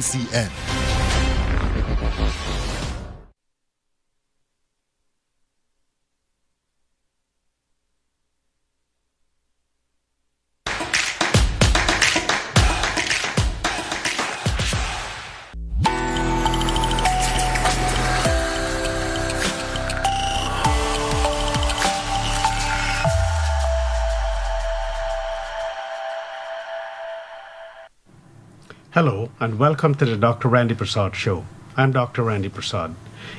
MCN. Hello and welcome to the Dr. Randy Prasad Show. I'm Dr. Randy Prasad.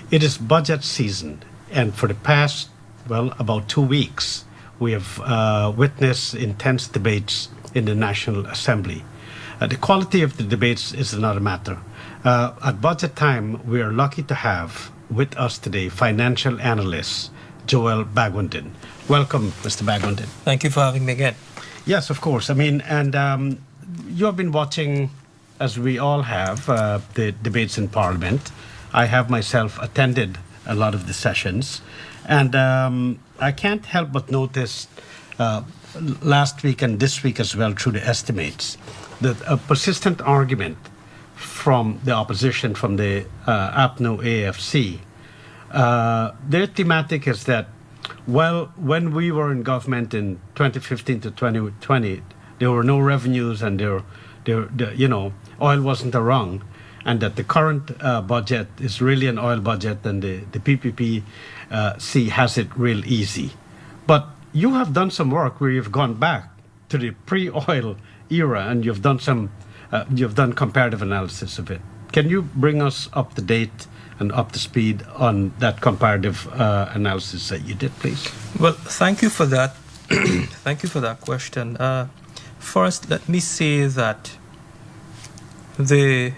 It is budget season, and for the past, about 2 weeks, we have witnessed intense debates in the National Assembly. The quality of the debates is another matter. At budget time, we are lucky to have with us today financial analyst Joel Bagwandin. Welcome, Mr. Bagwandin. Thank you for having me again. Yes, of course. You have been watching, as we all have, the debates in Parliament. I have myself attended a lot of the sessions, and I can't help but notice last week and this week as well through the estimates that a persistent argument from the opposition, from the APNO AFC, their thematic is that, when we were in government in 2015 to 2020, there were no revenues and oil wasn't around, and that the current budget is really an oil budget, and the PPP has it real easy. But you have done some work where you've gone back to the pre-oil era, and you've done comparative analysis of it. Can you bring us up to date and up to speed on that comparative analysis that you did, please? Well, thank you for that. Thank you for that question. First, let me say that the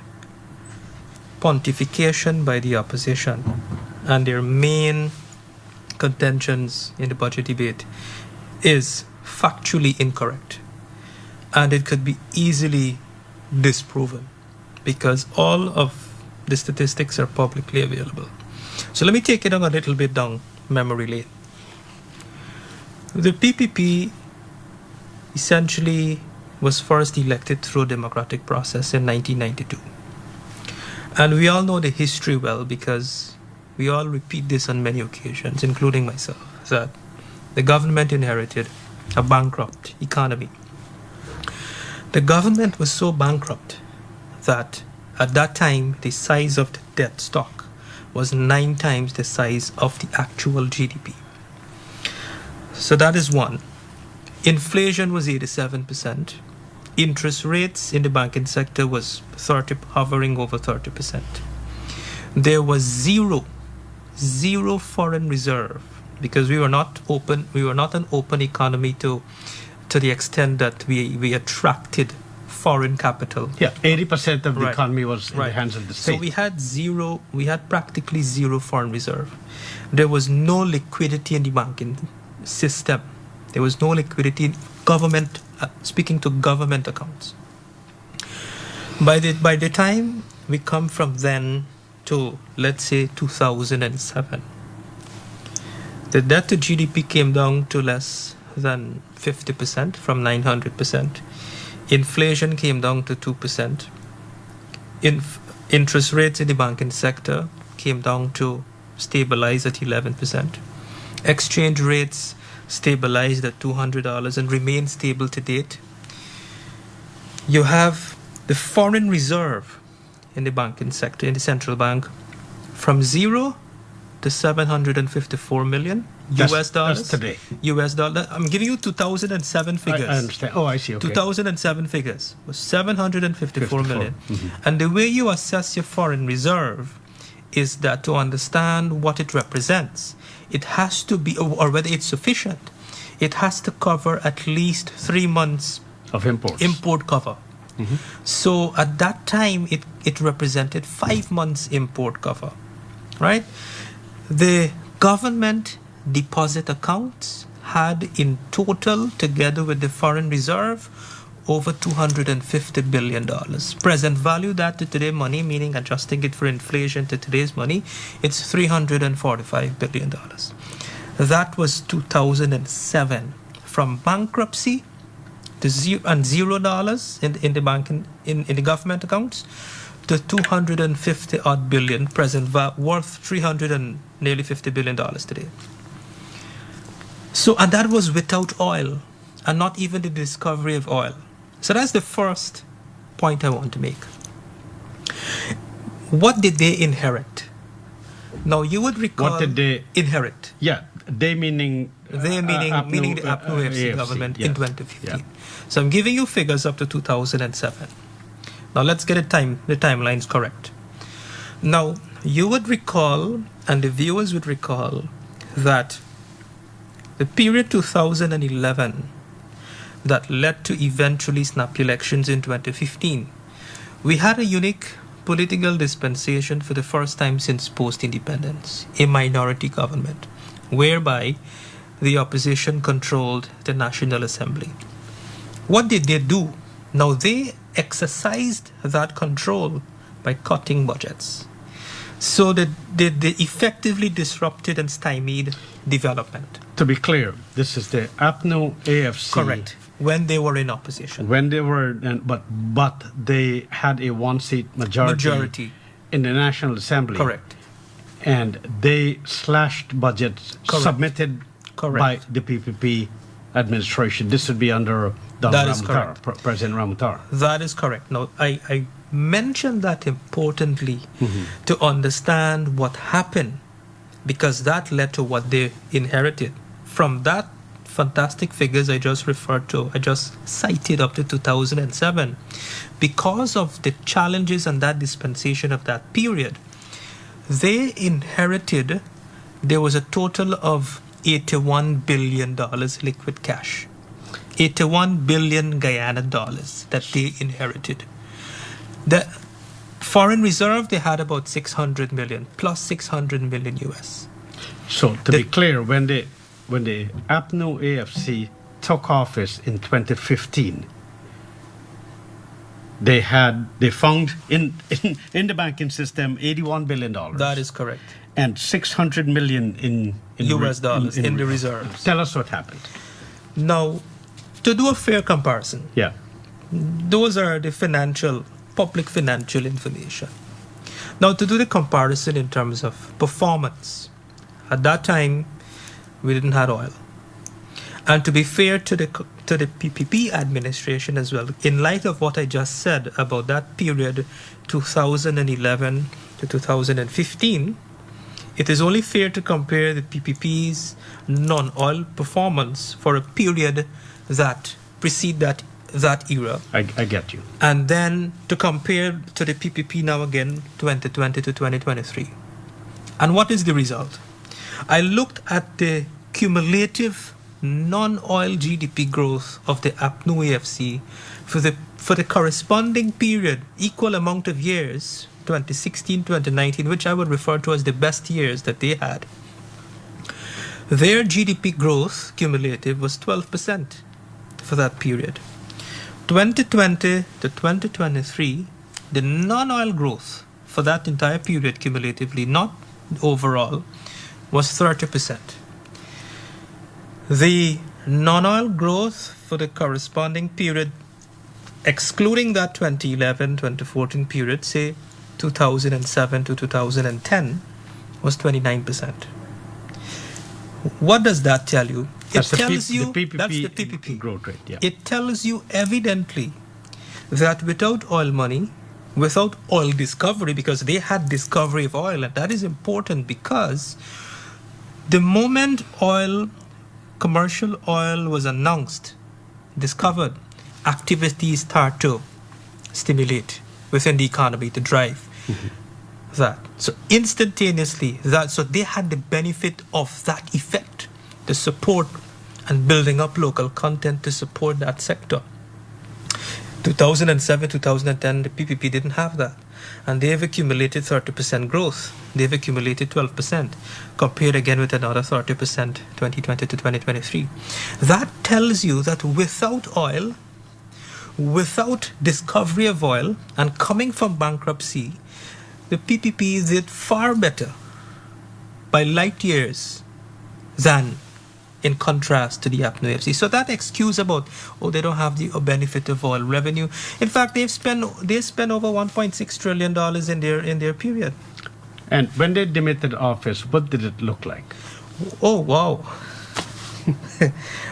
pontification by the opposition and their main contentions in the budget debate is factually incorrect. And it could be easily disproven because all of the statistics are publicly available. So let me take it on a little bit down memory lane. The PPP essentially was first elected through a democratic process in 1992. And we all know the history well because we all repeat this on many occasions, including myself, that the government inherited a bankrupt economy. The government was so bankrupt that at that time, the size of the debt stock was 9 times the size of the actual GDP. So that is one. Inflation was 87%. Interest rates in the banking sector was hovering over 30%. There was zero foreign reserve because we were not open. We were not an open economy to the extent that we attracted foreign capital. Yeah, 80% of the economy was in the hands of the state. So we had practically zero foreign reserve. There was no liquidity in the banking system. There was no liquidity in government, speaking to government accounts. By the time we come from then to, let's say, 2007, the debt to GDP came down to less than 50% from 900%. Inflation came down to 2%. Interest rates in the banking sector came down to stabilize at 11%. Exchange rates stabilized at $200 and remain stable to date. You have the foreign reserve in the banking sector, in the central bank, from 0 to 754 million US dollars. That's today. US dollar. I'm giving you 2007 figures. I understand. Oh, I see. Okay. 2007 figures was 754 million. Mm-hmm. And the way you assess your foreign reserve is that to understand what it represents, it has to be, or whether it's sufficient, it has to cover at least 3 months of imports. Import cover. Mm-hmm. So at that time, it represented 5 months import cover, right? The government deposit accounts had in total, together with the foreign reserve, over $250 billion. Present value that to today's money, meaning adjusting it for inflation to today's money, it's $345 billion. That was 2007. From bankruptcy to $0 in the bank in the government accounts to 250 odd billion present, worth 300 and nearly $50 billion today. So, and that was without oil, and not even the discovery of oil. So that's the first point I want to make. What did they inherit? Now, you would recall... What did they inherit? Yeah, they meaning... They meaning the APNU AFC government in 2015. Yeah. So I'm giving you figures up to 2007. Now let's get the timelines correct. Now, you would recall, and the viewers would recall, that the period 2011 that led to eventually snap elections in 2015, we had a unique political dispensation for the first time since post-independence, a minority government, whereby the opposition controlled the National Assembly. What did they do? Now, they exercised that control by cutting budgets. So they effectively disrupted and stymied development. To be clear, this is the APNU AFC. Correct. When they were in opposition. When they were, but they had a one-seat majority in the National Assembly. Correct. And they slashed budgets submitted by the PPP administration. This would be under President Ramutar. That is correct. Now, I mentioned that importantly to understand what happened, because that led to what they inherited. From that fantastic figures I just referred to, I just cited up to 2007, because of the challenges and that dispensation of that period, they inherited, there was a total of $81 billion liquid cash. 81 billion Guyana dollars that they inherited. The foreign reserve, they had about 600 million, plus 600 million US. So to be clear, when the APNU AFC took office in 2015, they found in the banking system $81 billion. That is correct. And 600 million in US dollars in the reserves. Tell us what happened. Now, to do a fair comparison, those are the public financial information. Now, to do the comparison in terms of performance, at that time, we didn't have oil. And to be fair to the PPP administration as well, in light of what I just said about that period, 2011 to 2015, it is only fair to compare the PPP's non-oil performance for a period that precede that era. I get you. And then to compare to the PPP now again, 2020 to 2023. And what is the result? I looked at the cumulative non-oil GDP growth of the APNU AFC for the corresponding period, equal amount of years, 2016, 2019, which I would refer to as the best years that they had. Their GDP growth cumulative was 12% for that period. 2020 to 2023, the non-oil growth for that entire period cumulatively, not overall, was 30%. The non-oil growth for the corresponding period, excluding that 2011-2014 period, say 2007 to 2010, was 29%. What does that tell you? That's the PPP growth rate. Yeah. It tells you evidently that without oil money, without oil discovery, because they had discovery of oil, and that is important because the moment commercial oil was announced, discovered, activities start to stimulate within the economy to drive that. So instantaneously, so they had the benefit of that effect, the support and building up local content to support that sector. 2007, 2010, the PPP didn't have that. And they've accumulated 30% growth. They've accumulated 12%, compared again with another 30% 2020 to 2023. That tells you that without oil, without discovery of oil, and coming from bankruptcy, the PPP did far better by light years than in contrast to the APNO AFC. So that excuse about, oh, they don't have the benefit of oil revenue. In fact, they spent over $1.6 trillion in their period. And when they demitted office, what did it look like? Oh, wow.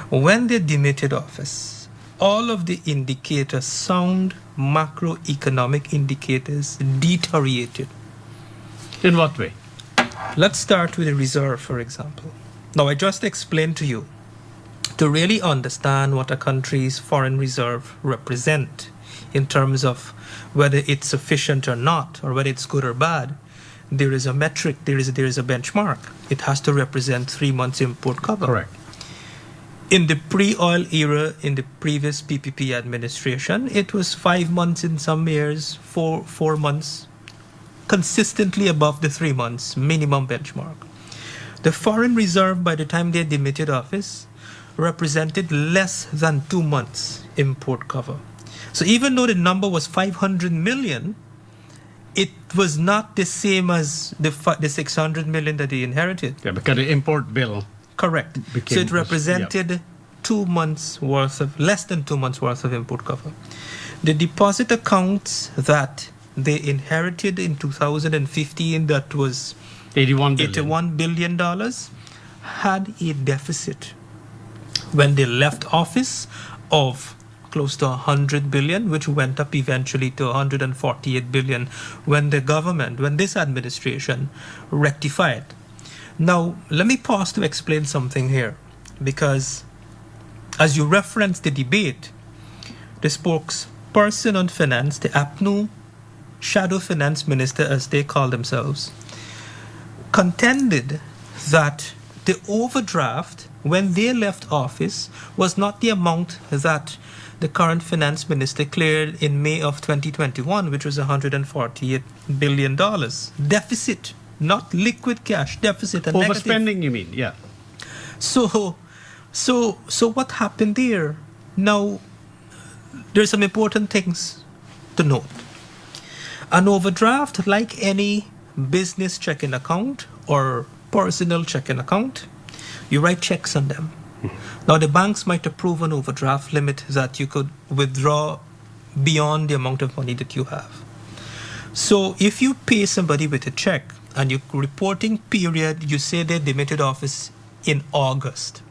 When they demitted office, all of the indicators, sound macroeconomic indicators, deteriorated. In what way? Let's start with the reserve, for example. Now, I just explained to you, to really understand what a country's foreign reserve represent in terms of whether it's sufficient or not, or whether it's good or bad, there is a metric, there is a benchmark. It has to represent 3 months import cover. Correct. In the pre-oil era, in the previous PPP administration, it was 5 months in some years, 4 months, consistently above the 3 months minimum benchmark. The foreign reserve, by the time they demitted office, represented less than 2 months import cover. So even though the number was 500 million, it was not the same as the 600 million that they inherited. Yeah, because the import bill. Correct. So it represented 2 months worth of, less than 2 months worth of import cover. The deposit accounts that they inherited in 2015, that was $81 billion, had a deficit when they left office of close to 100 billion, which went up eventually to 148 billion when this administration rectified. Now, let me pause to explain something here, because as you reference the debate, the spokesperson on finance, the APNO shadow finance minister, as they call themselves, contended that the overdraft when they left office was not the amount that the current finance minister cleared in May of 2021, which was $148 billion. Deficit, not liquid cash, deficit. And overspending, negative. you mean? Yeah. So what happened there? Now, there's some important things to note. An overdraft, like any business checking account or personal checking account, you write checks on them. Now, the banks might approve an overdraft limit that you could withdraw beyond the amount of money that you have. So if you pay somebody with a check and your reporting period, you say they demitted office in August.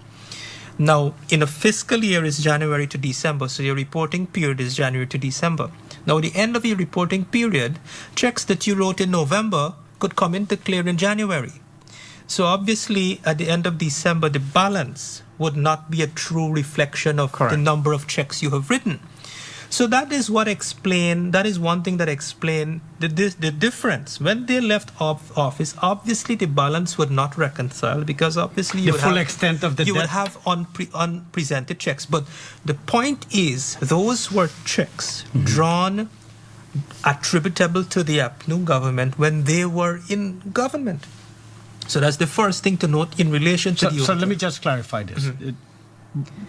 Now, in a fiscal year is January to December, so your reporting period is January to December. Now, at the end of your reporting period, checks that you wrote in November could come in to clear in January. So obviously, at the end of December, the balance would not be a true reflection of the number of checks you have written. So that is one thing that explained the difference. When they left office, obviously the balance would not reconcile, because obviously you would have unpresented checks. But the point is, those were checks drawn attributable to the APNO government when they were in government. So that's the first thing to note in relation to So let me just clarify this.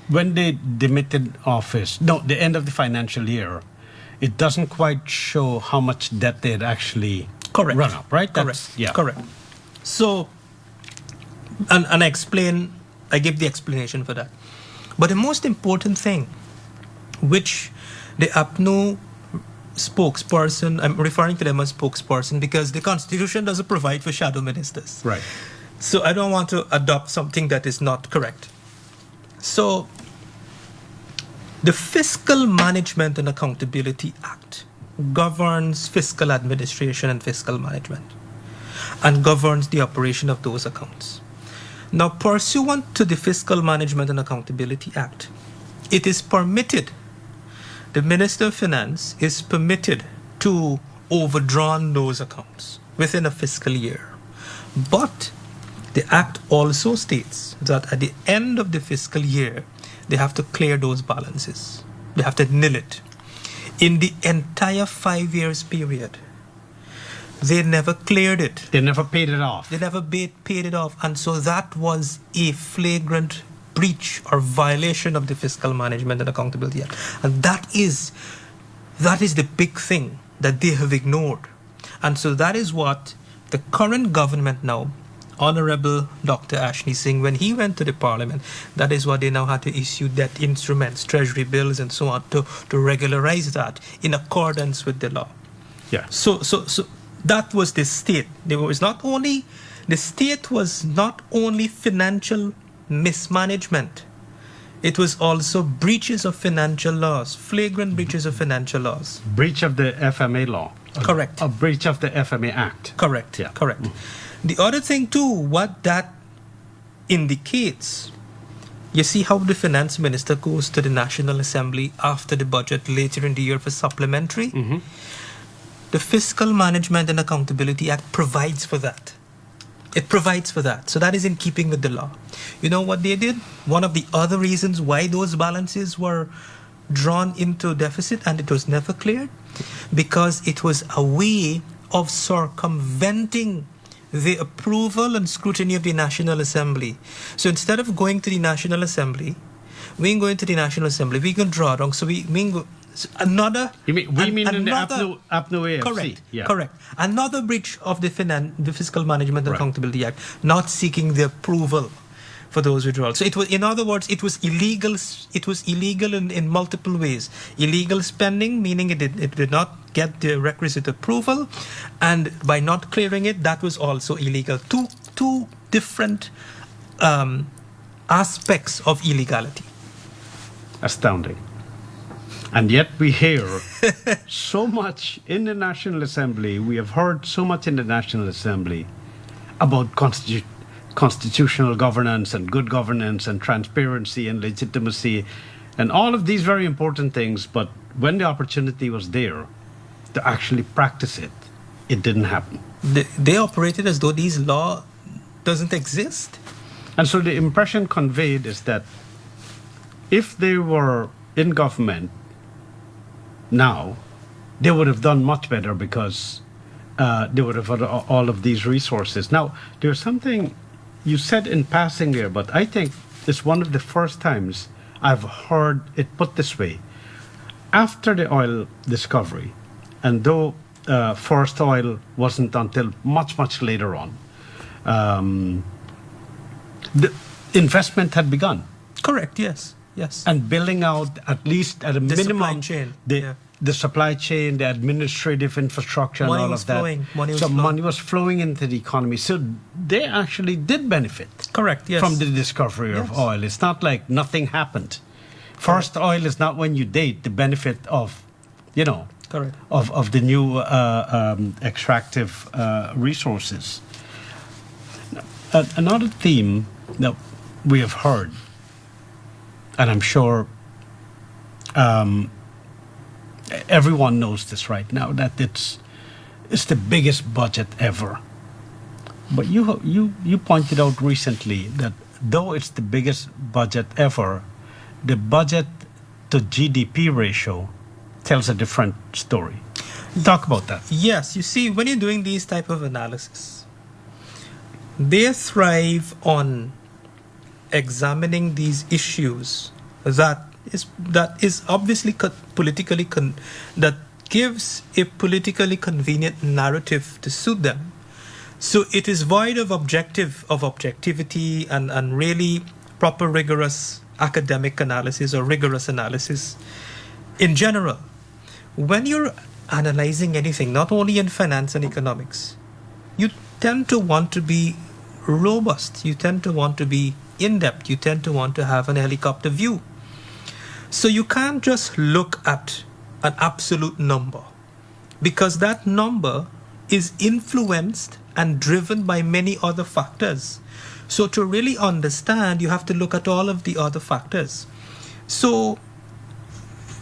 When they demitted office, the end of the financial year, it doesn't quite show how much debt they had actually run up, right? Correct. So, and I give the explanation for that. But the most important thing, which the APNO spokesperson, I'm referring to them as spokesperson because the Constitution doesn't provide for shadow ministers. Right. So I don't want to adopt something that is not correct. So the Fiscal Management and Accountability Act governs fiscal administration and fiscal management and governs the operation of those accounts. Now, pursuant to the Fiscal Management and Accountability Act, it is permitted, the Minister of Finance is permitted to overdraw those accounts within a fiscal year. But the Act also states that at the end of the fiscal year, they have to clear those balances. They have to nil it. In the entire 5 years period, they never cleared it. They never paid it off. They never paid it off. And so that was a flagrant breach or violation of the Fiscal Management and Accountability Act. And that is the big thing that they have ignored. And so that is what the current government now, Honorable Dr. Ashney Singh, when he went to the parliament, that is what they now had to issue debt instruments, treasury bills, and so on to regularize that in accordance with the law. Yeah. So that was the state. The state was not only financial mismanagement, it was also breaches of financial laws, flagrant breaches of financial laws. Breach of the FMA law. Correct. A breach of the FMA Act. Correct. Yeah. Correct. The other thing too, what that indicates, you see how the finance minister goes to the National Assembly after the budget later in the year for supplementary? The Fiscal Management and Accountability Act provides for that. It provides for that. So that is in keeping with the law. You know what they did? One of the other reasons why those balances were drawn into deficit and it was never cleared, because it was a way of circumventing the approval and scrutiny of the National Assembly. So instead of going to the National Assembly, we ain't going to the National Assembly, we can draw down. So we mean another. You mean, we mean in the APNO AFC? Correct. Yeah. Correct. Another breach of the Fiscal Management and Right. Accountability Act, not seeking the approval for those withdrawals. So it was, in other words, it was illegal. It was illegal in multiple ways. Illegal spending, meaning it did not get the requisite approval, and by not clearing it, that was also illegal. Two different aspects of illegality. Astounding. And yet we hear so much in the National Assembly, we have heard so much in the National Assembly about constitutional governance and good governance and transparency and legitimacy and all of these very important things. But when the opportunity was there to actually practice it, it didn't happen. They operated as though these law doesn't exist. And so the impression conveyed is that if they were in government now, they would have done much better because they would have had all of these resources. Now, there's something you said in passing there, but I think it's one of the first times I've heard it put this way. After the oil discovery, and though first oil wasn't until much, much later on, the investment had begun. Correct. Yes. Yes. And building out, at least at a The minimum, supply chain, the, yeah. the supply chain, the administrative infrastructure, Money and all was of that. flowing. Money was so flowing. money was flowing into the economy. So they actually did benefit Correct. Yes. from the discovery of Yes. oil. It's not like nothing happened. First oil is not when you date the benefit of, Correct. of the new extractive resources. Another theme that we have heard, and I'm sure everyone knows this right now, that it's the biggest budget ever. But you pointed out recently that though it's the biggest budget ever, the budget to GDP ratio tells a different story. Talk about that. Yes, you see, when you're doing these type of analysis, they thrive on examining these issues that is obviously politically that gives a politically convenient narrative to suit them. So it is void of objectivity and really proper rigorous academic analysis or rigorous analysis in general. When you're analyzing anything, not only in finance and economics, you tend to want to be robust. You tend to want to be in-depth. You tend to want to have an helicopter view. So you can't just look at an absolute number, because that number is influenced and driven by many other factors. So to really understand, you have to look at all of the other factors. So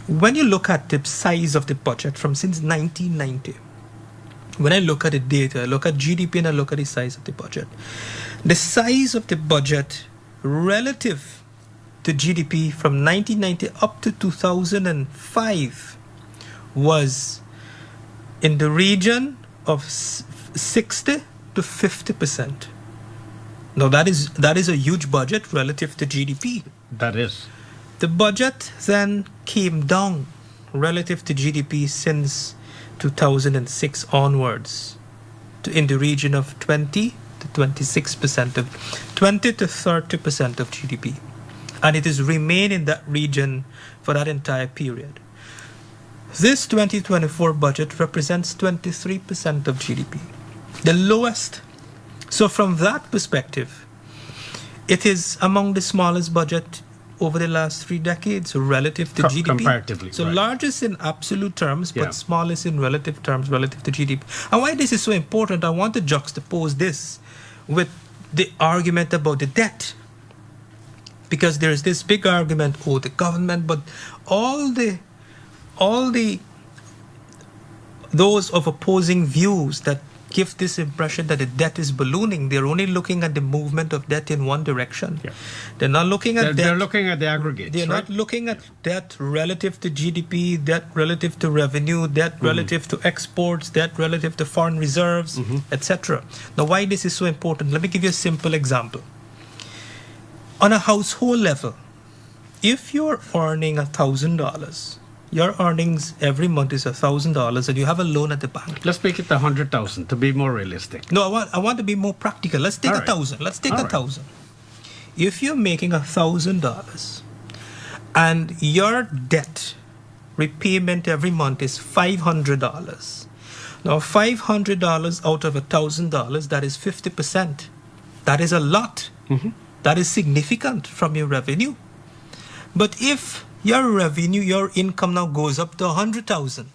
when you look at the size of the budget from since 1990, when I look at the data, I look at GDP and I look at the size of the budget. The size of the budget relative to GDP from 1990 up to 2005 was in the region of 60 to 50%. Now that is a huge budget relative to GDP. That is. The budget then came down relative to GDP since 2006 onwards to in the region of 20 to 26% of 20 to 30% of GDP. And it has remained in that region for that entire period. This 2024 budget represents 23% of GDP, the lowest. So from that perspective, it is among the smallest budget over the last 3 decades relative to GDP. Comparatively, So right. largest in absolute terms, Yeah. but smallest in relative terms relative to GDP. And why this is so important, I want to juxtapose this with the argument about the debt. Because there's this big argument, oh, the government, but those of opposing views that give this impression that the debt is ballooning, they're only looking at the movement of debt in one direction. Yeah. They're not looking at They're debt. looking at the aggregates. They're right? not looking at debt relative to GDP, debt relative to revenue, debt relative to exports, debt relative to foreign reserves, etc. Now, why this is so important? Let me give you a simple example. On a household level, if you're earning $1,000, your earnings every month is $1,000, and you have a loan at the bank. Let's make it 100,000 to be more realistic. No, I want to be more practical. Let's take All right. 1,000. Let's take All right. 1,000. If you're making $1,000 and your debt repayment every month is $500, now $500 out of $1,000, that is 50%. That is a lot. That is significant from your revenue. But if your revenue, your income now goes up to 100,000,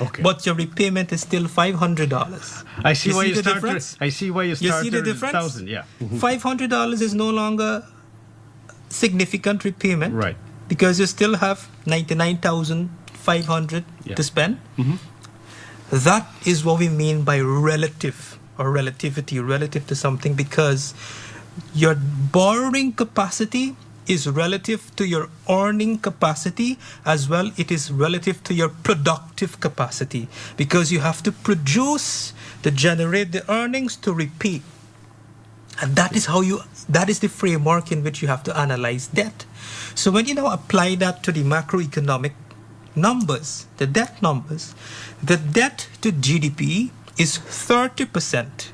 Okay. but your repayment is still $500. I see why you the started. difference? I see why you You started see the at difference? 1,000. Yeah. $500 is no longer significant repayment, Right. Because you still have $99,500 Yeah. to spend. That is what we mean by relative or relativity, relative to something, because your borrowing capacity is relative to your earning capacity, as well it is relative to your productive capacity, because you have to produce to generate the earnings to repay. And that is the framework in which you have to analyze debt. So when you now apply that to the macroeconomic numbers, the debt numbers, the debt to GDP is 30%.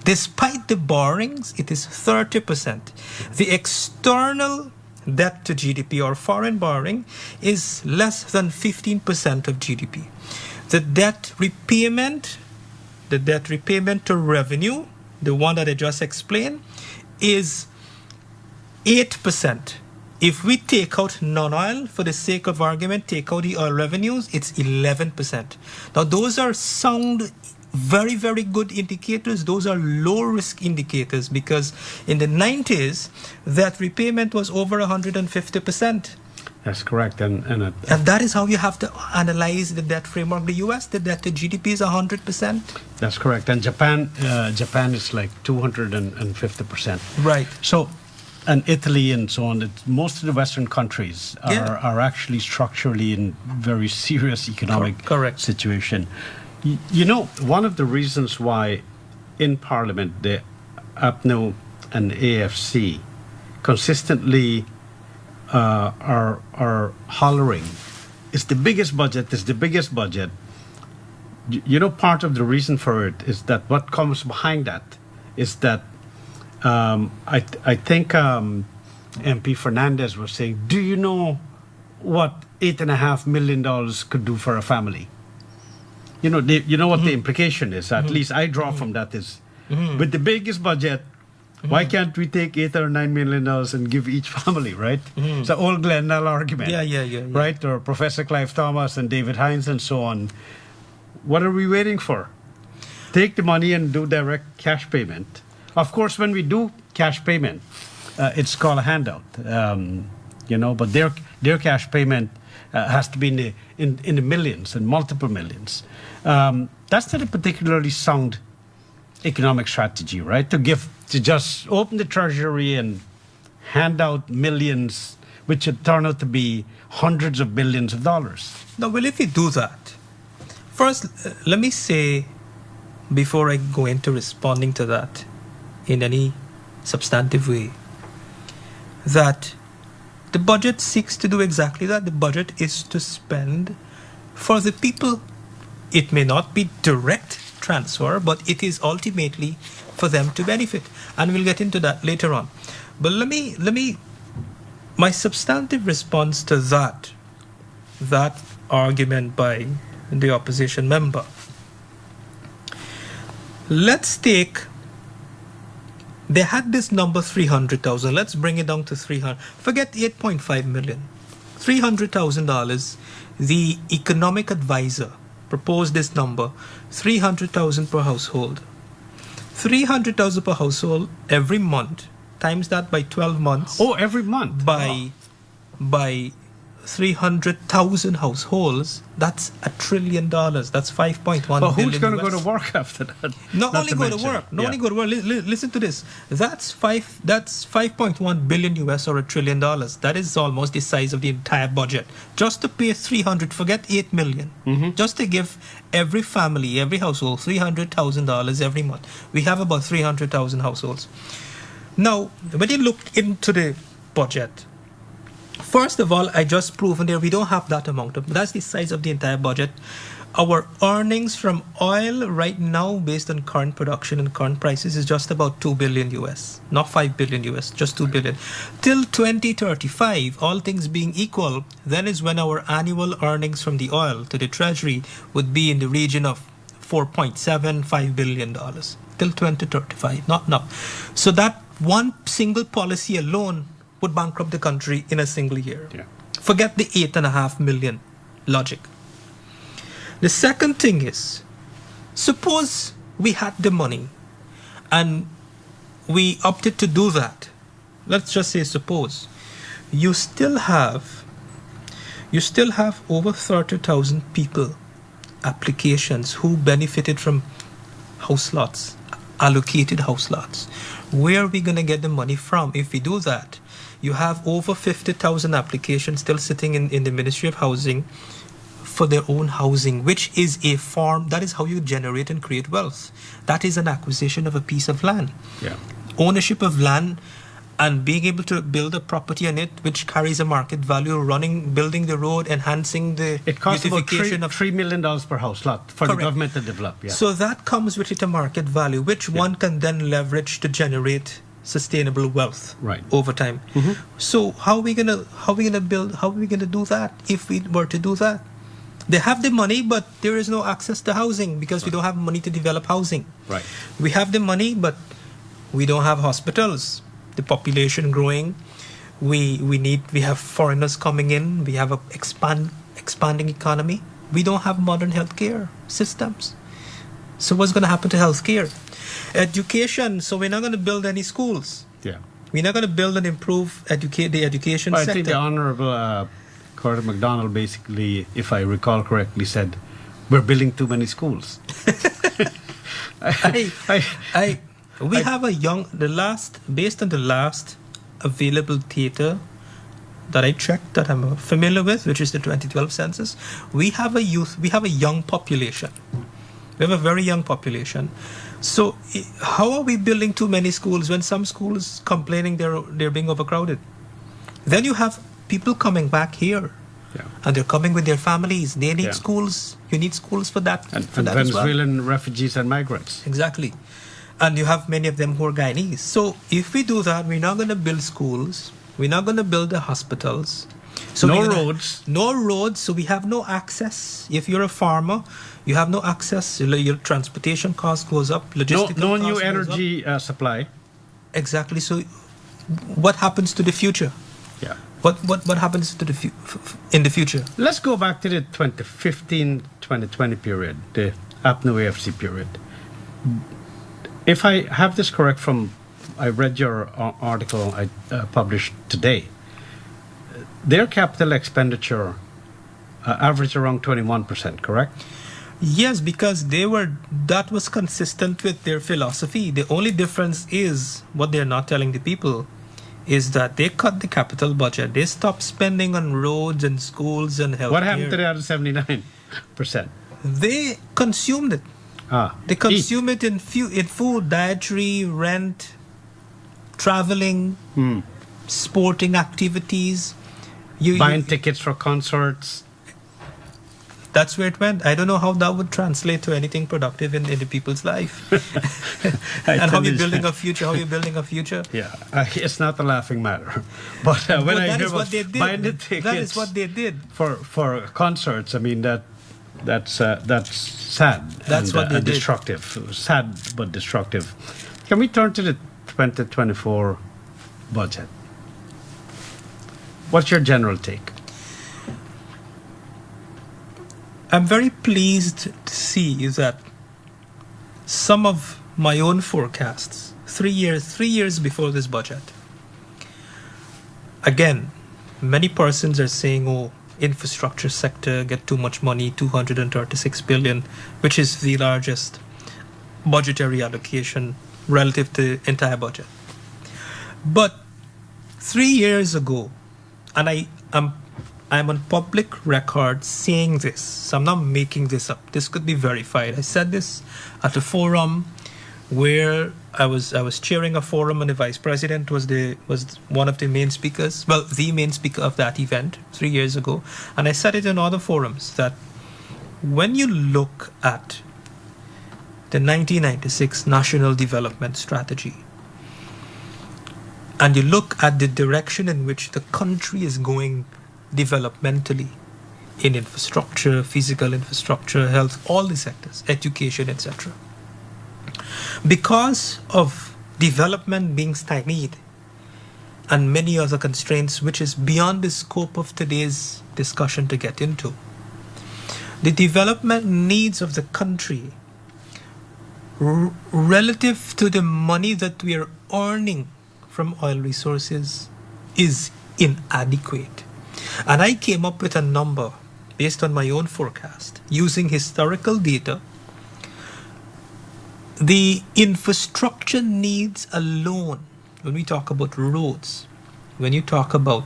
Despite the borrowings, it is 30%. The external debt to GDP or foreign borrowing is less than 15% of GDP. The debt repayment to revenue, the one that I just explained, is 8%. If we take out non-oil, for the sake of argument, take out the oil revenues, it's 11%. Now, those are sound, very, very good indicators. Those are low-risk indicators, because in the 90s, that repayment was over 150%. That's correct. And that is how you have to analyze the debt framework. The US, the debt to GDP is 100%. that's correct. And Japan is like 250%. Right. So, and Italy and so on. Most of the Western countries are actually structurally in very serious economic Correct. situation. You know, one of the reasons why in Parliament the APNO and AFC consistently are hollering, it's the biggest budget, You know, part of the reason for it is that what comes behind that is that I think MP Fernandez was saying, do you know what $8.5 million could do for a family? You know, what the implication is. At least I draw from that is, with the biggest budget, why can't we take $8 or $9 million and give each family, right? It's an old Glendale argument. Yeah. Right? Or Professor Clive Thomas and David Hines and so on. What are we waiting for? Take the money and do direct cash payment. Of course, when we do cash payment, it's called a handout. But their cash payment has to be in the millions and multiple millions. That's not a particularly sound economic strategy, right? To just open the treasury and hand out millions, which would turn out to be hundreds of billions of dollars. Now, well, if you do that, first, let me say, before I go into responding to that in any substantive way, that the budget seeks to do exactly that. The budget is to spend for the people. It may not be direct transfer, but it is ultimately for them to benefit. And we'll get into that later on. But let me my substantive response to that argument by the opposition member. Let's take, they had this number 300,000. Let's bring it down to 300. Forget 8.5 million. $300,000. The economic advisor proposed this number, 300,000 per household. 300,000 per household every month. Times that by 12 months. Oh, every month. By 300,000 households, that's $1 trillion. That's 5.1 But billion. who's going to US. go to work after that? Not only go to work. Only go to work. Listen to this. That's 5.1 billion US or $1 trillion. That is almost the size of the entire budget. Just to pay 300, forget 8 million. Just to give every family, every household $300,000 every month. We have about 300,000 households. Now, when you look into the budget, first of all, I just proven there we don't have that amount of. That's the size of the entire budget. Our earnings from oil right now, based on current production and current prices, is just about 2 billion US, not 5 billion US, just 2 billion. Till 2035, all things being equal, then is when our annual earnings from the oil to the treasury would be in the region of $4.75 billion. Till 2035, not now. So that one single policy alone would bankrupt the country in a single year. Yeah. Forget the 8.5 million logic. The second thing is, suppose we had the money and we opted to do that. Let's just say suppose. You still have over 30,000 people, applications who benefited from house lots, allocated house lots. Where are we going to get the money from if we do that? You have over 50,000 applications still sitting in the Ministry of Housing for their own housing, which is a form, that is how you generate and create wealth. That is an acquisition of a piece of land. Yeah. Ownership of land and being able to build a property on it, which carries a market value, building the road, enhancing the It costs about beautification of $3 million per house lot for Correct. the government to develop. Yeah. So that comes with it a market value, which one can then leverage to generate sustainable wealth Right. over time. So how are we gonna do that if we were to do that? They have the money, but there is no access to housing because we don't have money to develop housing. Right. We have the money, but we don't have hospitals. The population growing. We have foreigners coming in. We have a expanding economy. We don't have modern healthcare systems. So what's going to happen to healthcare? Education. So we're not going to build any schools. Yeah. We're not going to build and improve the education Well, I sector. think the Honorable Carter McDonald basically, if I recall correctly, said, we're building too many schools. Based on the last available data that I checked, that I'm familiar with, which is the 2012 census, we have a young population. We have a very young population. So how are we building too many schools when some schools complaining they're being overcrowded? Then you have people coming back here. Yeah. And they're coming with their families. They need Yeah. schools. You need schools for that. And for that as well. Venezuelan refugees and migrants. Exactly. And you have many of them who are Guyanese. So if we do that, we're not going to build schools. We're not going to build the hospitals. So No roads. No roads. So we have no access. If you're a farmer, you have no access. Your transportation cost goes up. Logistical No cost new goes up. energy supply. Exactly. So what happens to the future? Yeah. What happens to in the future? Let's go back to the 2015-2020 period, the APNU AFC period. If I have this correct I read your article I published today, their capital expenditure averaged around 21%, correct? Yes, because that was consistent with their philosophy. The only difference is what they're not telling the people is that they cut the capital budget. They stopped spending on roads and schools and health. What happened to the other 79%? They consumed it. They consume it in food, dietary, rent, traveling, sporting activities. Buying tickets for concerts. That's where it went. I don't know how that would translate to anything productive in the people's life. And how you're building a future. How you're building a future. Yeah, it's not a laughing matter. But when But I that hear is what about they did. buying the tickets That is what they did. for concerts, I mean that's sad. That's what they did. destructive. Sad but destructive. Can we turn to the 2024 budget? What's your general take? I'm very pleased to see that some of my own forecasts, 3 years before this budget, again, many persons are saying, oh, infrastructure sector get too much money, 236 billion, which is the largest budgetary allocation relative to the entire budget. But 3 years ago, and I'm on public record saying this, so I'm not making this up. This could be verified. I said this at a forum where I was chairing a forum, and the vice president was one of the main speakers, well, the main speaker of that event 3 years ago. And I said it in other forums that when you look at the 1996 National Development Strategy, and you look at the direction in which the country is going developmentally in infrastructure, physical infrastructure, health, all the sectors, education, etc. Because of development being stymied and many other constraints, which is beyond the scope of today's discussion to get into, the development needs of the country relative to the money that we are earning from oil resources is inadequate. And I came up with a number based on my own forecast using historical data. The infrastructure needs alone, when we talk about roads, when you talk about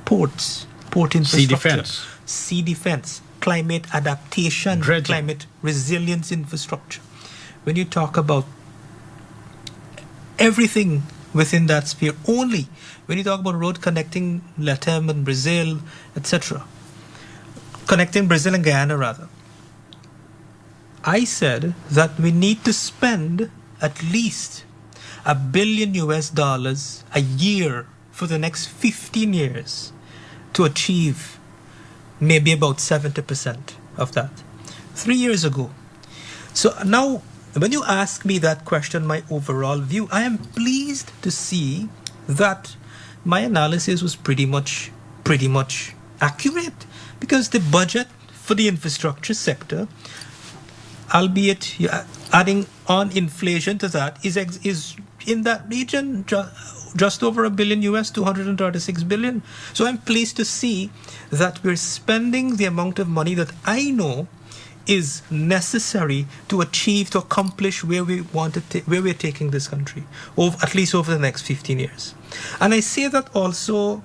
ports, port infrastructure, sea defense, climate adaptation, dredging, climate resilience infrastructure, when you talk about everything within that sphere only, when you talk about road connecting Latam and Brazil, etc., connecting Brazil and Guyana rather, I said that we need to spend at least $1 billion a year for the next 15 years to achieve maybe about 70% of that. 3 years ago. So now, when you ask me that question, my overall view, I am pleased to see that my analysis was pretty much accurate, because the budget for the infrastructure sector, albeit adding on inflation to that, is in that region just over $1 billion, 236 billion. So I'm pleased to see that we're spending the amount of money that I know is necessary to accomplish where we're taking this country, at least over the next 15 years. And I say that also,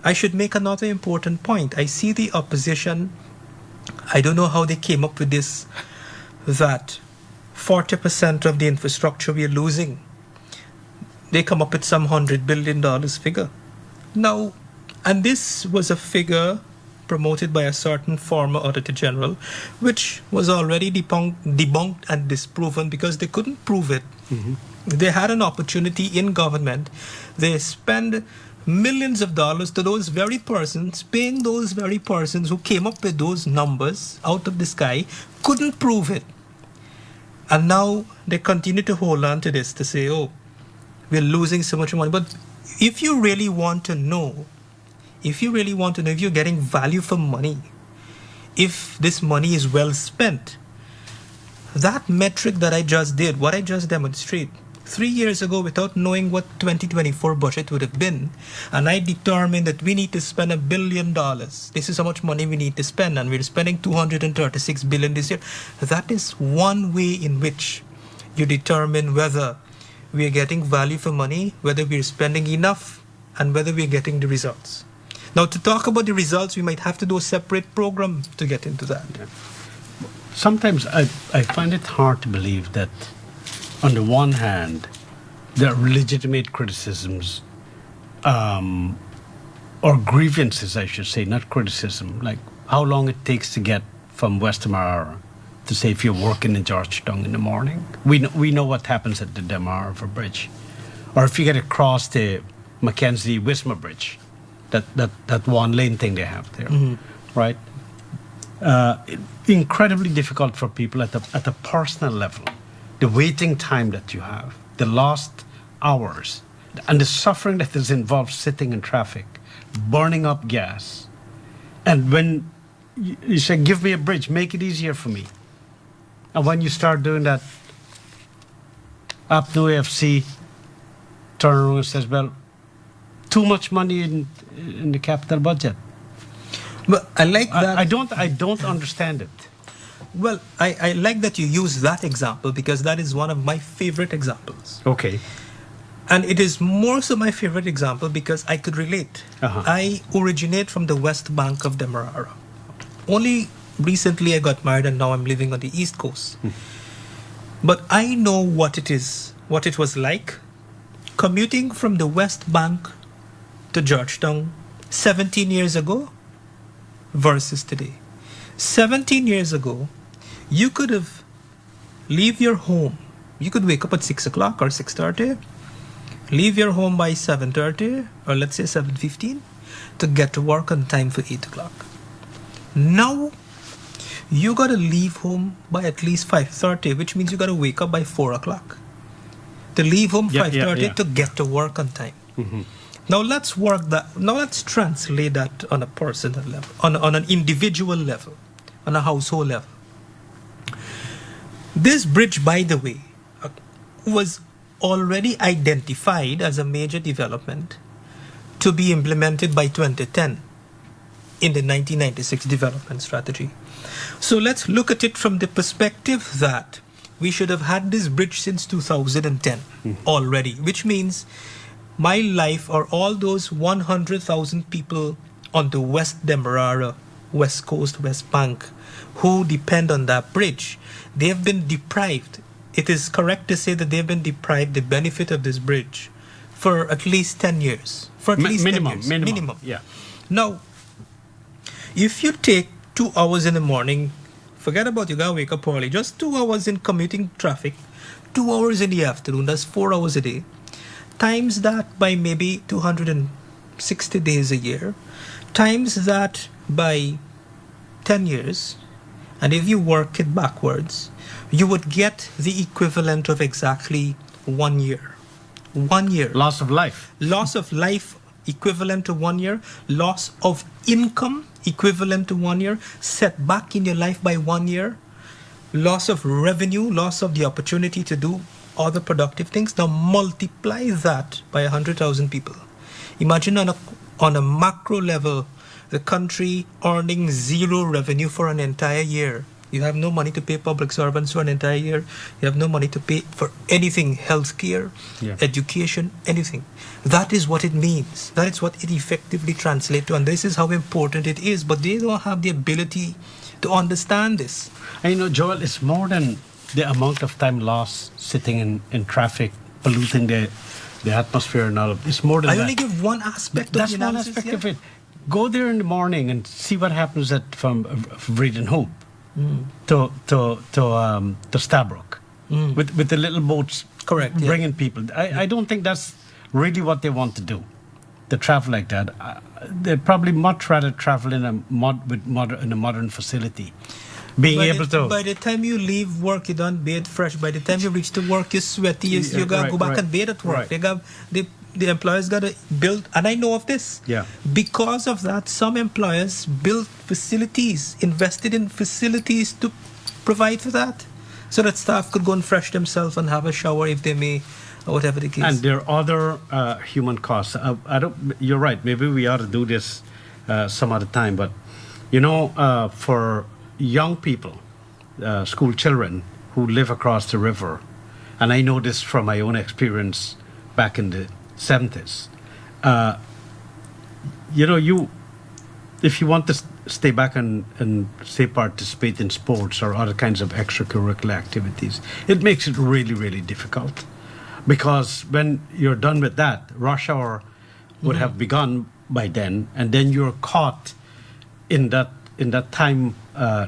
I should make another important point. I see the opposition, I don't know how they came up with this, that 40% of the infrastructure we're losing, they come up with some $100 billion figure. Now, and this was a figure promoted by a certain former Auditor General, which was already debunked and disproven because they couldn't prove it. Mm-hmm. They had an opportunity in government. They spend millions of dollars to those very persons, paying those very persons who came up with those numbers out of the sky, couldn't prove it. And now they continue to hold on to this to say, oh, we're losing so much money. But if you really want to know, if you're getting value for money, if this money is well spent, that metric that I just did, what I just demonstrated 3 years ago without knowing what 2024 budget would have been, and I determined that we need to spend $1 billion. This is how much money we need to spend, and we're spending 236 billion this year. That is one way in which you determine whether we are getting value for money, whether we're spending enough, and whether we're getting the results. Now, to talk about the results, we might have to do a separate program to get into that. Yeah. Sometimes I find it hard to believe that, on the one hand, there are legitimate criticisms, or grievances, I should say, not criticism, like how long it takes to get from West Demerara to say if you're working in Georgetown in the morning. We know what happens at the Demerara Bridge. Or if you get across the Mackenzie-Wismar Bridge, that one lane thing they have there, right? Incredibly difficult for people at a personal level. The waiting time that you have, the lost hours, and the suffering that is involved sitting in traffic, burning up gas. And when you say, give me a bridge, make it easier for me. And when you start doing that, APNU AFC turns around and says, well, too much money in the capital budget. But I like that. I don't understand it. Well, I like that you use that example because that is one of my favorite examples. Okay. And it is more so my favorite example because I could relate. Uh-huh. I originate from the west bank of Demerara. Only recently I got married and now I'm living on the east coast. But I know what it is, what it was like commuting from the west bank to Georgetown 17 years ago versus today. 17 years ago, you could have leave your home. You could wake up at 6 o'clock or 6:30, leave your home by 7:30 or let's say 7:15 to get to work on time for 8 o'clock. Now, you got to leave home by at least 5:30, which means you got to wake up by 4 o'clock to leave home 5:30 to get to work on time. Now let's work that. Now let's translate that on a personal level, on an individual level, on a household level. This bridge, by the way, was already identified as a major development to be implemented by 2010 in the 1996 development strategy. So let's look at it from the perspective that we should have had this bridge since 2010 already, which means my life or all those 100,000 people on the West Demerara, West Coast, West Bank, who depend on that bridge, they have been deprived. It is correct to say that they've been deprived the benefit of this bridge for at least 10 years. For at least 10 years. Minimum. Yeah. Now, if you take 2 hours in the morning, forget about you gotta wake up early, just 2 hours in commuting traffic, 2 hours in the afternoon, that's 4 hours a day, times that by maybe 260 days a year, times that by 10 years, and if you work it backwards, you would get the equivalent of exactly 1 year. 1 year. Loss of life. Loss of life equivalent to 1 year. Loss of income equivalent to 1 year. Setback in your life by 1 year. Loss of revenue. Loss of the opportunity to do other productive things. Now multiply that by 100,000 people. Imagine on a macro level, the country earning zero revenue for an entire year. You have no money to pay public servants for an entire year. You have no money to pay for anything, healthcare, education, anything. That is what it means. That is what it effectively translates to. And this is how important it is. But they don't have the ability to understand this. And you know, Joel, it's more than the amount of time lost sitting in traffic, polluting the atmosphere and all of it's more than that. I only give one aspect That's of the one analysis. aspect of it. Go there in the morning and see what happens from Vreeden Hope to Stabroek with the little boats. Correct, yeah. Bringing people. I don't think that's really what they want to do. To travel like that, they'd probably much rather travel in a modern facility. By the time you leave work, you don't bathe fresh. By the time you reach to work, you're sweaty. You gotta go back and bathe at work. Right. The employers gotta build, and I know of this. Yeah. Because of that, some employers built facilities, invested in facilities to provide for that, so that staff could go and fresh themselves and have a shower if they may, or whatever the case. And there are other human costs. You're right. Maybe we ought to do this some other time. But you know, for young people, school children who live across the river, and I know this from my own experience back in the 70s. If you want to stay back and say participate in sports or other kinds of extracurricular activities, it makes it really, really difficult. Because when you're done with that, rush hour would have begun by then, and then you're caught in that time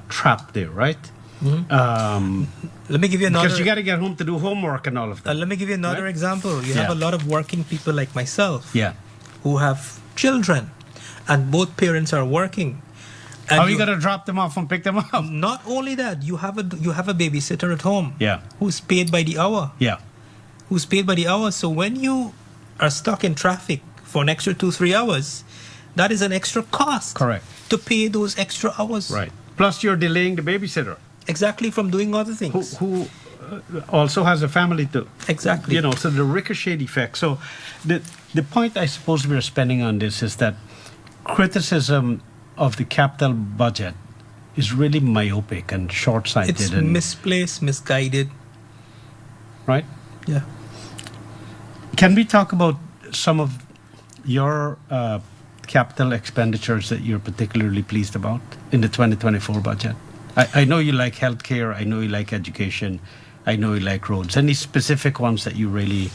trap there, right? Let me give you another. Because you got to get home to do homework and all of that. Let me give you another Right? example. You have Yeah. a lot of working people like myself Yeah. who have children, and both parents are working. And How are you going to drop them off and pick them up? Not only that, you have a babysitter at home. Yeah. Who's paid by the hour. Yeah. Who's paid by the hour. So when you are stuck in traffic for an extra 2-3 hours, that is an extra cost. Correct. To pay those extra hours. Right. Plus, you're delaying the babysitter, Exactly, from doing other things. who also has a family too. Exactly. You know, so the ricochet effect. So the point I suppose we're spending on this is that criticism of the capital budget is really myopic and short-sighted. It's and, misplaced, misguided. right? Yeah. Can we talk about some of your capital expenditures that you're particularly pleased about in the 2024 budget? I know you like healthcare. I know you like education. I know you like roads. Any specific ones that you really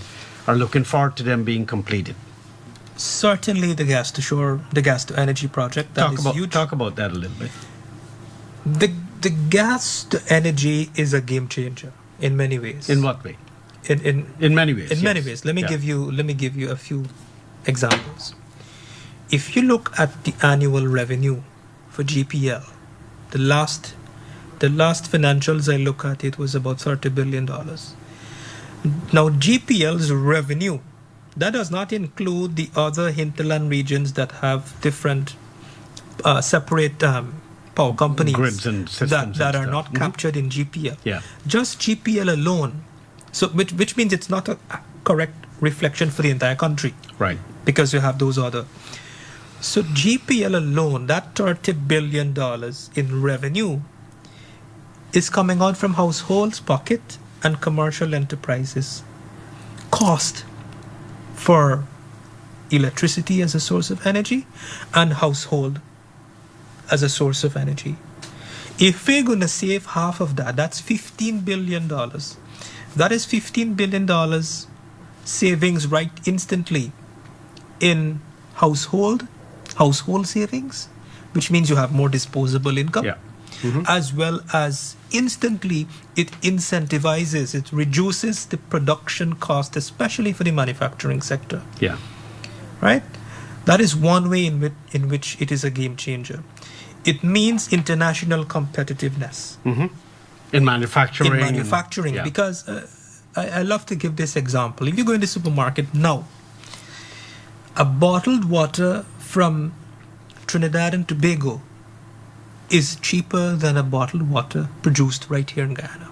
are looking forward to them being completed? Certainly the gas to energy project. That is huge. Talk about that a little bit. The gas to energy is a game changer in many ways. In what way? In many ways. In many yes. ways. Let me Yeah. give you a few examples. If you look at the annual revenue for GPL, the last financials I look at, it was about $30 billion. Now GPL's revenue, that does not include the other hinterland regions that have different separate power companies Grids and systems that and are stuff. not captured in GPL. Yeah. Just GPL alone, so which means it's not a correct reflection for the entire country, Right. because you have those other. So GPL alone, that $30 billion in revenue is coming out from households' pocket and commercial enterprises. Cost for electricity as a source of energy and household as a source of energy. If we're going to save half of that, that's $15 billion. That is $15 billion savings right instantly in household savings, which means you have more disposable income. Yeah. As well as instantly it incentivizes, it reduces the production cost, especially for the manufacturing sector, Yeah. right? That is one way in which it is a game changer. It means international competitiveness In manufacturing. Yeah. because I love to give this example. If you go in the supermarket now, a bottled water from Trinidad and Tobago is cheaper than a bottled water produced right here in Guyana.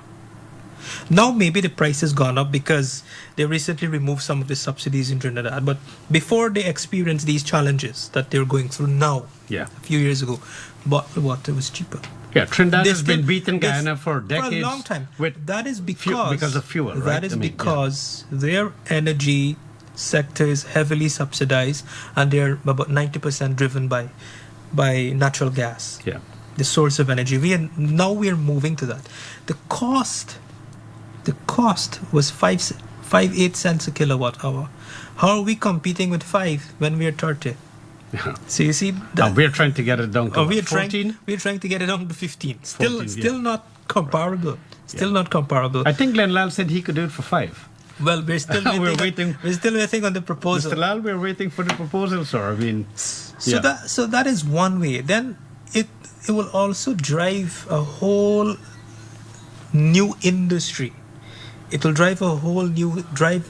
Now maybe the price has gone up because they recently removed some of the subsidies in Trinidad, but before they experienced these challenges that they're going through now, Yeah. a few years ago, bottled water was cheaper. Yeah, Trinidad They has been still- beating they- Guyana for decades. For a long time. With That is because of fuel, right? That is I mean, yeah. because their energy sector is heavily subsidized, and they're about 90% driven by natural gas, Yeah. the source of energy. Now we are moving to that. The cost was 5.8 cents a kilowatt hour. How are we competing with 5 when we are 30? So you see, Now we're trying to get it down to we're 14. trying to get it down to 15. Still 14, yeah. not comparable. Still not comparable. I think Glenn Lal said he could do it for 5. Well, we're still We're waiting. waiting. We're still waiting on the proposal. Mr. Lal, we're waiting for the proposal, sir. I mean, So that is one way. Then it will also drive a whole new industry. It will drive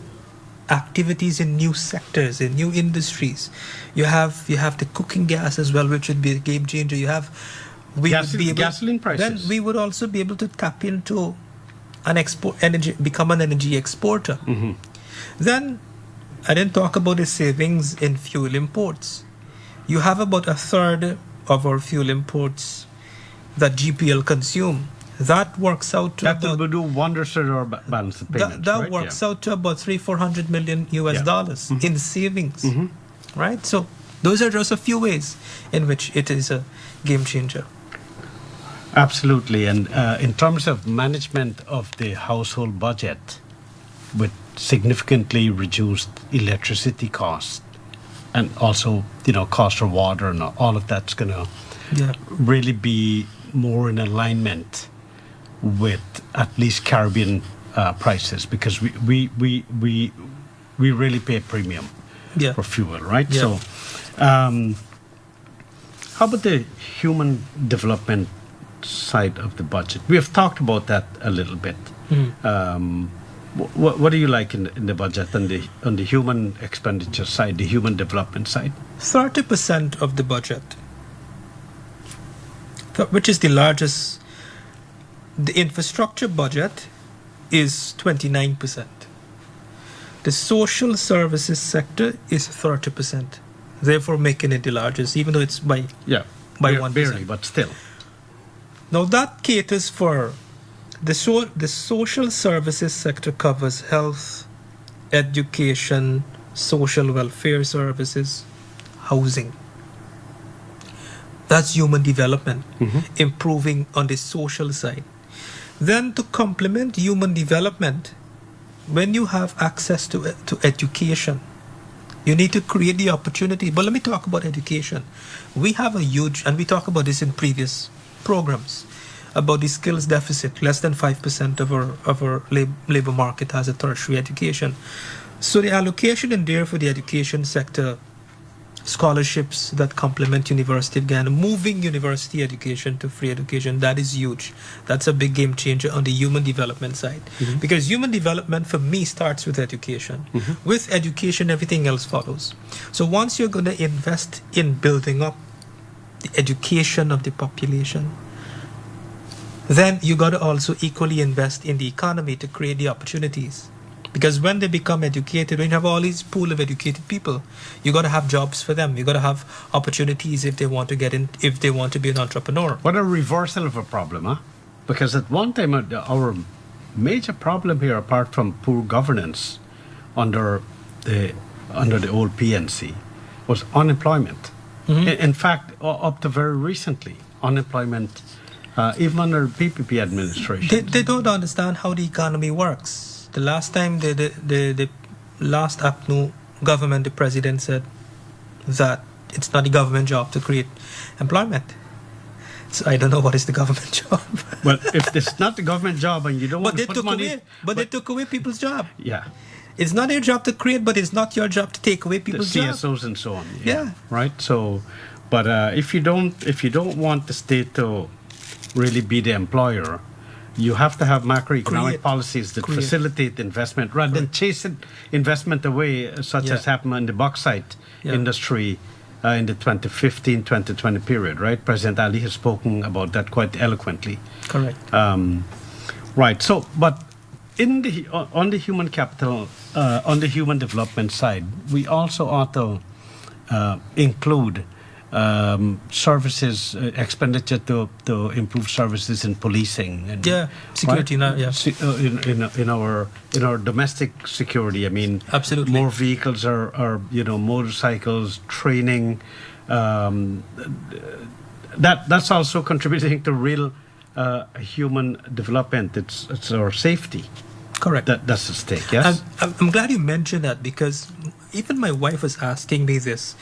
activities in new sectors, in new industries. You have the cooking gas as well, which would be a game changer. Gasoline prices. Then we would also be able to tap into become an energy exporter. Then I didn't talk about the savings in fuel imports. You have about a third of our fuel imports that GPL consume. That works out to that will do wonders to our balance of payments. that right? works out to about $300-400 million US dollars in savings, right? So those are just a few ways in which it is a game changer. Absolutely. And in terms of management of the household budget with significantly reduced electricity costs and also, cost of water and all of that's going to Yeah. really be more in alignment with at least Caribbean prices, because we really pay a premium Yeah. for fuel, right? Yeah. So, how about the human development side of the budget? We have talked about that a little bit. What do you like in the budget on the human expenditure side, the human development side? 30% of the budget, which is the largest. The infrastructure budget is 29%. The social services sector is 30%, therefore making it the largest, even though it's by Yeah, by Bare- 1%. barely, but still. Now that caters for the social services sector covers health, education, social welfare services, housing. That's human development, improving on the social side. Then to complement human development, when you have access to education, you need to create the opportunity. But let me talk about education. We have a huge, and we talk about this in previous programs, about the skills deficit. Less than 5% of our labor market has a tertiary education. So the allocation in there for the education sector, scholarships that complement university again, moving university education to free education, that is huge. That's a big game changer on the human development side. Because human development for me starts with education. With education, everything else follows. So once you're going to invest in building up the education of the population, then you got to also equally invest in the economy to create the opportunities. Because when they become educated, when you have all these pool of educated people, you got to have jobs for them. You got to have opportunities if they want to get in, if they want to be an entrepreneur. What a reversal of a problem, huh? Because at one time, our major problem here, apart from poor governance under the old PNC, was unemployment. In fact, up to very recently, unemployment, even under PPP administration. They don't understand how the economy works. The last time the last APNU government, the president said that it's not the government job to create employment. So I don't know what is the government job. Well, if it's not the government job and you don't want to put money... They took away people's job. Yeah. It's not their job to create, but it's not your job to take away people's the job. CSOs and so on. Yeah. Right. So, but if you don't want the state to really be the employer, you have to have macroeconomic policies that facilitate investment rather than chasing investment away, such as happened in the bauxite industry in the 2015-2020 period. Right. President Ali has spoken about that quite eloquently. Correct. Right. So, but on the human capital, on the human development side, we also ought to include services expenditure to improve services in policing and security. Right? In our domestic security. I mean, absolutely, more vehicles are motorcycles, training. That's also contributing to real human development. It's our safety. Correct. That's at stake. Yes. I'm glad you mentioned that, because even my wife was asking me this.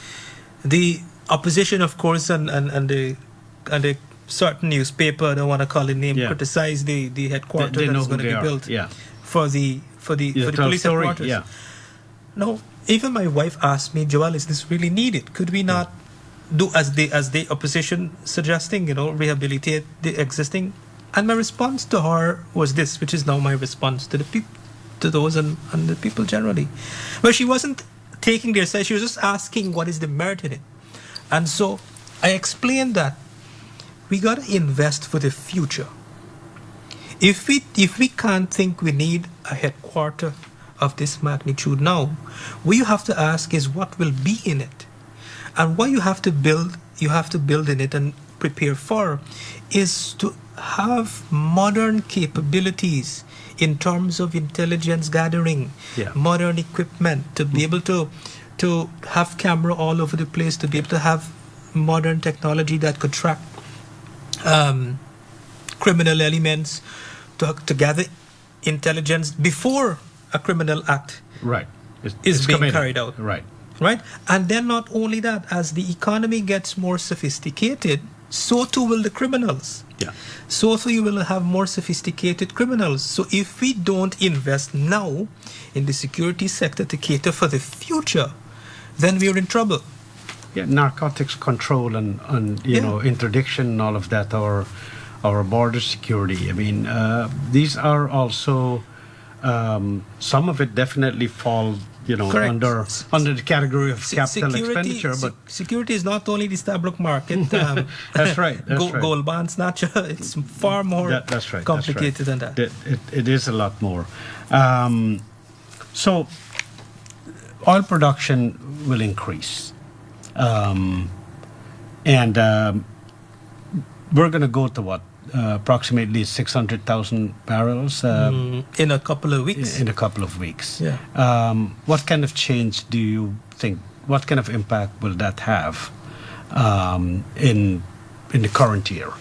The opposition, of course, and the certain newspaper, I don't want to call it name, criticize the headquarters that is going to be built for the police headquarters. Yeah. No, even my wife asked me, Joel, is this really needed? Could we not do as the opposition suggesting, rehabilitate the existing? And my response to her was this, which is now my response to those and the people generally. Well, she wasn't taking their side. She was just asking what is the merit in it. And so I explained that we got to invest for the future. If we can't think we need a headquarter of this magnitude now, what you have to ask is what will be in it. And what you have to build in it and prepare for is to have modern capabilities in terms of intelligence gathering, modern equipment, to be able to have camera all over the place, to be able to have modern technology that could track criminal elements, to gather intelligence before a criminal act right. is being committed. carried out. Right. right? And then not only that, as the economy gets more sophisticated, so too will the criminals. Yeah. So you will have more sophisticated criminals. So if we don't invest now in the security sector to cater for the future, then we're in trouble. Yeah, narcotics control and you Yeah. know, interdiction and all of that, our border security. I mean, these are also some of it definitely fall, you know, Correct. under the category of capital Security- expenditure. But security is not only the stock market. that's right. That's right. Gold bond snatcher. It's far more That's right. complicated that's right. than that. It is a lot more. So, oil production will increase, and we're going to go to what, approximately 600,000 barrels In a couple of weeks. in a couple of weeks. Yeah. What kind of change do you think? What kind of impact will that have in the current year?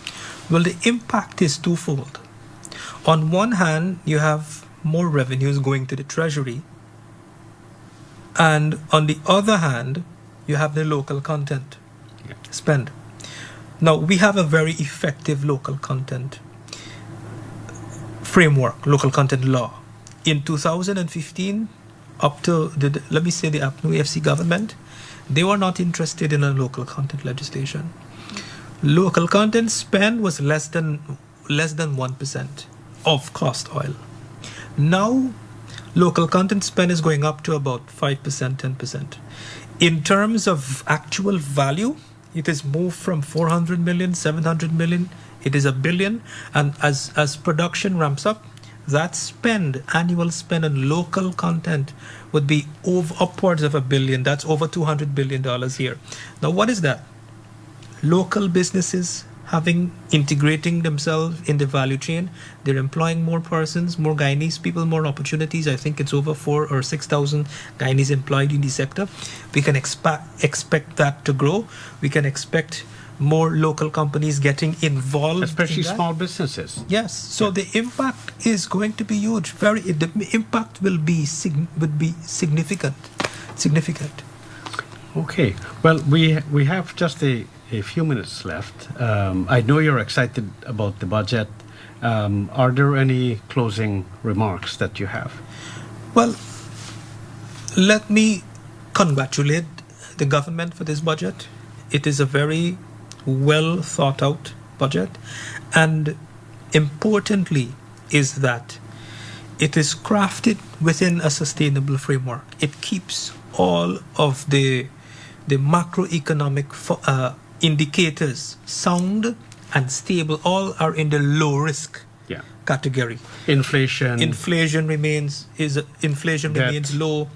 Well, the impact is twofold. On one hand, you have more revenues going to the treasury, and on the other hand, you have the local content Yeah. spend. Now, we have a very effective local content framework, local content law. In 2015, up to let me say the APNU AFC government, they were not interested in a local content legislation. Local content spend was less than 1% of cost oil. Now, local content spend is going up to about 5%, 10%. In terms of actual value, it has moved from 400 million, 700 million, it is $1 billion. And as production ramps up, that annual spend on local content would be upwards of $1 billion. That's over $200 billion a year. Now, what is that? Local businesses integrating themselves in the value chain. They're employing more persons, more Guyanese people, more opportunities. I think it's over 4,000 or 6,000 Guyanese employed in the sector. We can expect that to grow. We can expect more local companies getting involved, Especially in that. small businesses. Yes. So the impact is going to be huge. The impact will be significant. Significant. Okay. Well, we have just a few minutes left. I know you're excited about the budget. Are there any closing remarks that you have? Well, let me congratulate the government for this budget. It is a very well thought out budget, and importantly is that it is crafted within a sustainable framework. It keeps all of the macroeconomic indicators sound and stable. All are in the low risk Yeah. category. Inflation. Inflation remains Debt. low.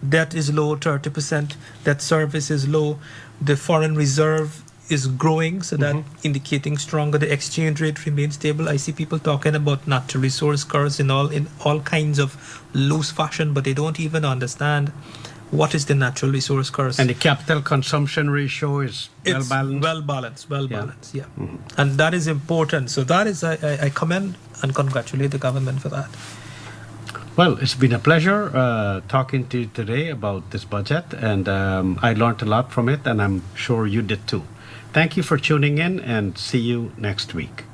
Debt is low, 30%. Debt service is low. The foreign reserve is growing, so that indicating stronger. The exchange rate remains stable. I see people talking about natural resource curves in all kinds of loose fashion, but they don't even understand what is the natural resource curve. And the capital consumption ratio is It's well balanced. well balanced, yeah. And that is important. So that is, I commend and congratulate the government for that. Well, it's been a pleasure talking to you today about this budget, and I learned a lot from it, and I'm sure you did too. Thank you for tuning in, and see you next week.